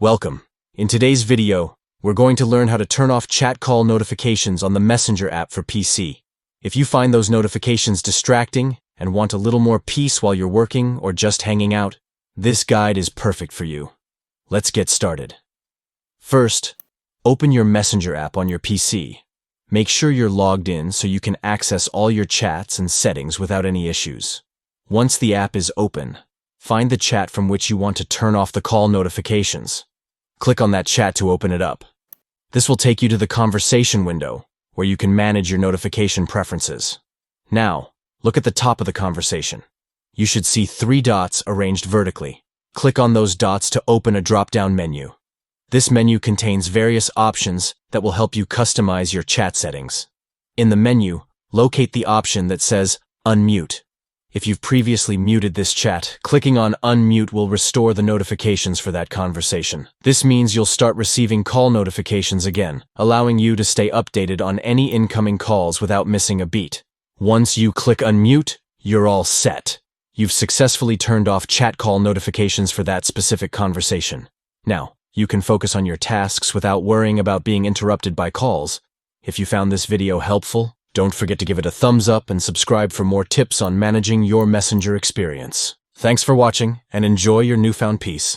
Welcome. In today's video, we're going to learn how to turn off chat call notifications on the Messenger app for PC. If you find those notifications distracting and want a little more peace while you're working or just hanging out, this guide is perfect for you. Let's get started. First, open your Messenger app on your PC. Make sure you're logged in so you can access all your chats and settings without any issues. Once the app is open, find the chat from which you want to turn off the call notifications. Click on that chat to open it up. This will take you to the conversation window, where you can manage your notification preferences. Now, look at the top of the conversation. You should see 3 dots arranged vertically. Click on those dots to open a drop-down menu. This menu contains various options that will help you customize your chat settings. In the menu, locate the option that says Unmute. If you've previously muted this chat, clicking on Unmute will restore the notifications for that conversation. This means you'll start receiving call notifications again, allowing you to stay updated on any incoming calls without missing a beat. Once you click Unmute, you're all set. You've successfully turned off chat call notifications for that specific conversation. Now, you can focus on your tasks without worrying about being interrupted by calls. If you found this video helpful, don't forget to give it a thumbs up and subscribe for more tips on managing your Messenger experience. Thanks for watching, and enjoy your newfound peace.